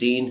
3،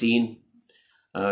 3،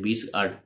20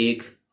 1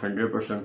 100%